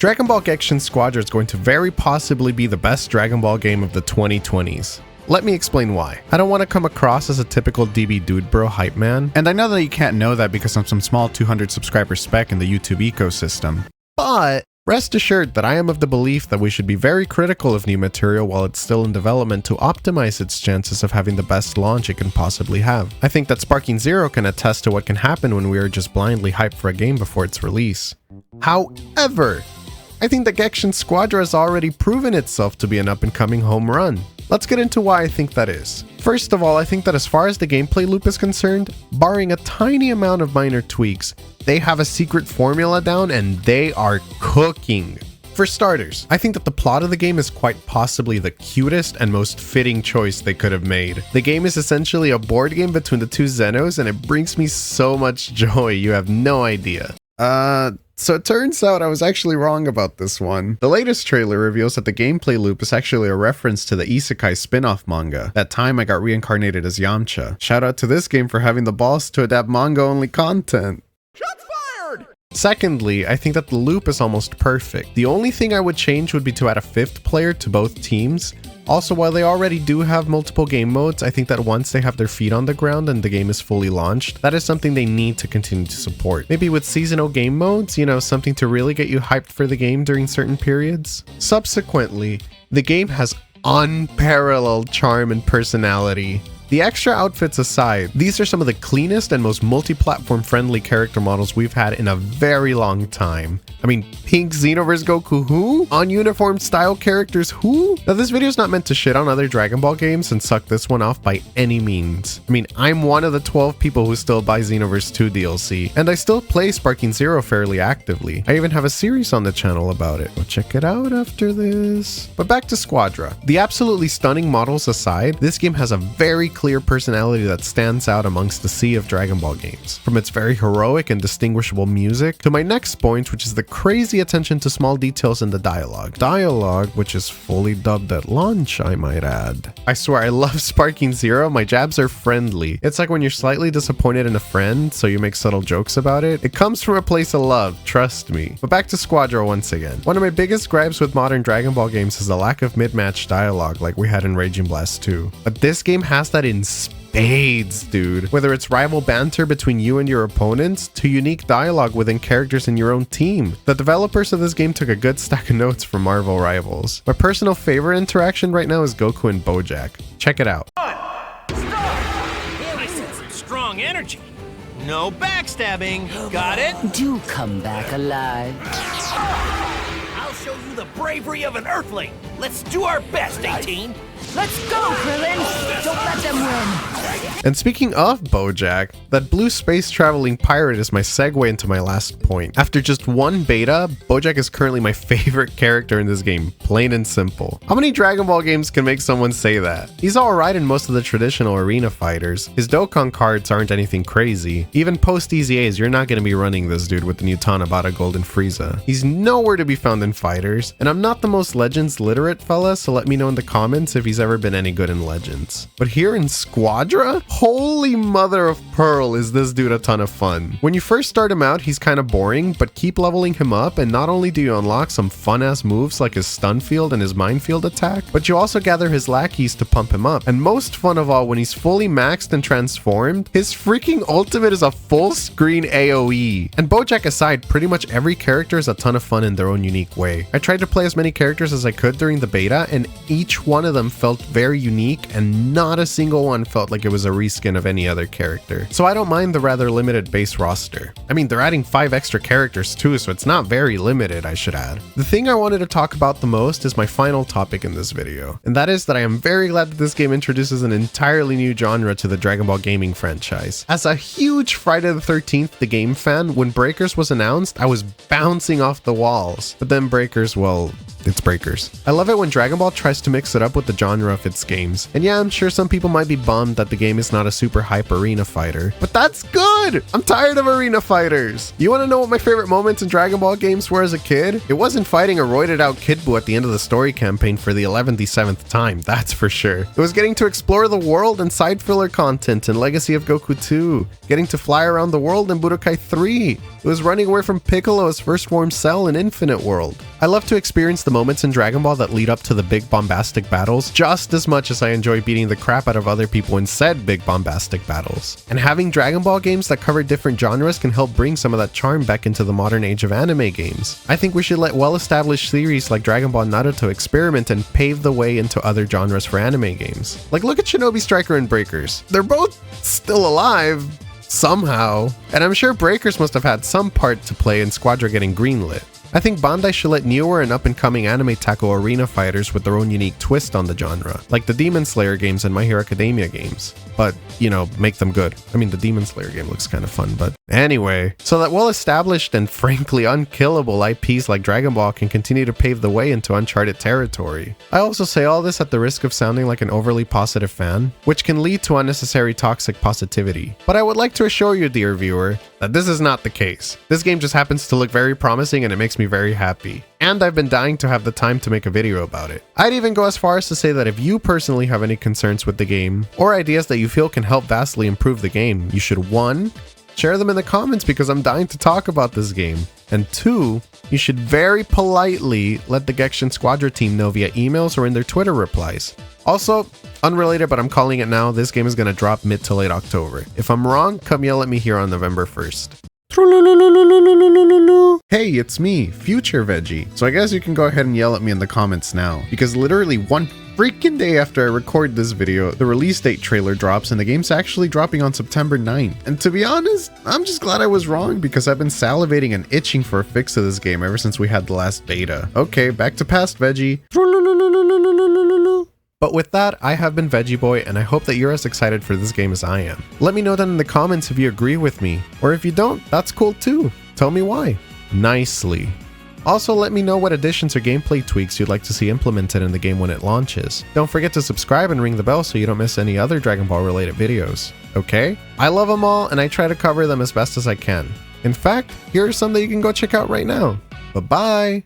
Dragon Ball Gekishin Squadra is going to very possibly be the best Dragon Ball game of the 2020s. Let me explain why. I don't want to come across as a typical DB dude bro hype man, and I know that you can't know that because I'm some small 200 subscriber spec in the YouTube ecosystem. But rest assured that I am of the belief that we should be very critical of new material while it's still in development to optimize its chances of having the best launch it can possibly have. I think that Sparking Zero can attest to what can happen when we are just blindly hyped for a game before its release. However, I think that Gekishin Squadra has already proven itself to be an up-and-coming home run. Let's get into why I think that is. First of all, I think that as far as the gameplay loop is concerned, barring a tiny amount of minor tweaks, they have a secret formula down and they are cooking. For starters, I think that the plot of the game is quite possibly the cutest and most fitting choice they could have made. The game is essentially a board game between the two Zenos and it brings me so much joy, you have no idea. So it turns out I was actually wrong about this one. The latest trailer reveals that the gameplay loop is actually a reference to the Isekai spin-off manga. That time I got reincarnated as Yamcha. Shout out to this game for having the balls to adapt manga-only content. Shots fired! Secondly, I think that the loop is almost perfect. The only thing I would change would be to add a fifth player to both teams. Also, while they already do have multiple game modes, I think that once they have their feet on the ground and the game is fully launched, that is something they need to continue to support. Maybe with seasonal game modes, you know, something to really get you hyped for the game during certain periods. Subsequently, the game has unparalleled charm and personality. The extra outfits aside, these are some of the cleanest and most multi-platform friendly character models we've had in a very long time. I mean, pink Xenoverse Goku who? On uniform style characters who? Now this video is not meant to shit on other Dragon Ball games and suck this one off by any means. I mean, I'm one of the 12 people who still buy Xenoverse 2 DLC, and I still play Sparking Zero fairly actively. I even have a series on the channel about it. Go check it out after this. But back to Squadra. The absolutely stunning models aside, this game has a very clear personality that stands out amongst the sea of Dragon Ball games. From its very heroic and distinguishable music, to my next point, which is the crazy attention to small details in the dialogue. Dialogue, which is fully dubbed at launch, I might add. I swear, I love Sparking Zero. My jabs are friendly. It's like when you're slightly disappointed in a friend, so you make subtle jokes about it. It comes from a place of love, trust me. But back to Squadra once again. One of my biggest gripes with modern Dragon Ball games is the lack of mid-match dialogue like we had in Raging Blast 2. But this game has that in spades, dude. Whether it's rival banter between you and your opponents, to unique dialogue within characters in your own team. The developers of this game took a good stack of notes from Marvel Rivals. My personal favorite interaction right now is Goku and Bojack. Check it out. Stop! I sense some strong energy. No backstabbing. Got it? Do come back alive. I'll show you the bravery of an Earthling. Let's do our best, 18. Let's go, Krillin! Don't let them win! And speaking of Bojack, that blue space traveling pirate is my segue into my last point. After just one beta, Bojack is currently my favorite character in this game, plain and simple. How many Dragon Ball games can make someone say that? He's alright in most of the traditional arena fighters. His Dokkan cards aren't anything crazy. Even post EZAs, you're not going to be running this dude with the new Tanabata Golden Frieza. He's nowhere to be found in fighters, and I'm not the most Legends literate fella, so let me know in the comments if he's ever been any good in Legends. But here in Squadra, holy mother of pearl, is this dude a ton of fun. When you first start him out, he's kind of boring, but keep leveling him up and not only do you unlock some fun ass moves like his stun field and his minefield attack, but you also gather his lackeys to pump him up. And most fun of all, when he's fully maxed and transformed, his freaking ultimate is a full screen AoE. And Bojack aside, pretty much every character is a ton of fun in their own unique way. I tried to play as many characters as I could during the beta, and each one of them felt very unique, and not a single one felt like it was a reskin of any other character. So I don't mind the rather limited base roster. I mean, they're adding 5 extra characters too, so it's not very limited, I should add. The thing I wanted to talk about the most is my final topic in this video, and that is that I am very glad that this game introduces an entirely new genre to the Dragon Ball gaming franchise. As a huge Friday the 13th the game fan, when Breakers was announced, I was bouncing off the walls. But then Breakers, well, it's Breakers. I love it when Dragon Ball tries to mix it up with the genre of its games. And yeah, I'm sure some people might be bummed that the game is not a super hype arena fighter, but that's good! good! I'm tired of arena fighters. You want to know what my favorite moments in Dragon Ball games were as a kid? It wasn't fighting a roided out Kid Buu at the end of the story campaign for the 11th time, that's for sure. It was getting to explore the world and side filler content in Legacy of Goku 2, getting to fly around the world in Budokai 3. It was running away from Piccolo as first form Cell in Infinite World. I love to experience the moments in Dragon Ball that lead up to the big bombastic battles just as much as I enjoy beating the crap out of other people in said big bombastic battles. And having Dragon Ball games that cover different genres can help bring some of that charm back into the modern age of anime games. I think we should let well-established series like Dragon Ball Naruto experiment and pave the way into other genres for anime games. Like look at Shinobi Striker and Breakers. They're both still alive somehow, and I'm sure Breakers must have had some part to play in Squadra getting greenlit. I think Bandai should let newer and up-and-coming anime tackle arena fighters with their own unique twist on the genre, like the Demon Slayer games and My Hero Academia games. But, you know, make them good. I mean, the Demon Slayer game looks kind of fun, but anyway. So that well-established and frankly unkillable IPs like Dragon Ball can continue to pave the way into uncharted territory. I also say all this at the risk of sounding like an overly positive fan, which can lead to unnecessary toxic positivity. But I would like to assure you, dear viewer, that this is not the case. This game just happens to look very promising and it makes me very happy. And I've been dying to have the time to make a video about it. I'd even go as far as to say that if you personally have any concerns with the game, or ideas that you feel can help vastly improve the game, you should 1. Share them in the comments because I'm dying to talk about this game. And 2, you should very politely let the Gekishin Squadra team know via emails or in their Twitter replies. Also, unrelated but I'm calling it now, this game is going to drop mid to late October. If I'm wrong, come yell at me here on November 1st. Hey, it's me, Future Veggie. So I guess you can go ahead and yell at me in the comments now, because literally one freaking day after I record this video, the release date trailer drops and the game's actually dropping on September 9th. And to be honest, I'm just glad I was wrong because I've been salivating and itching for a fix to this game ever since we had the last beta. Okay, back to past Veggie. But with that, I have been Veggie Boy, and I hope that you're as excited for this game as I am. Let me know down in the comments if you agree with me, or if you don't, that's cool too. Tell me why. Nicely. Also, let me know what additions or gameplay tweaks you'd like to see implemented in the game when it launches. Don't forget to subscribe and ring the bell so you don't miss any other Dragon Ball related videos. Okay? I love them all, and I try to cover them as best as I can. In fact, here are some that you can go check out right now. Bye-bye!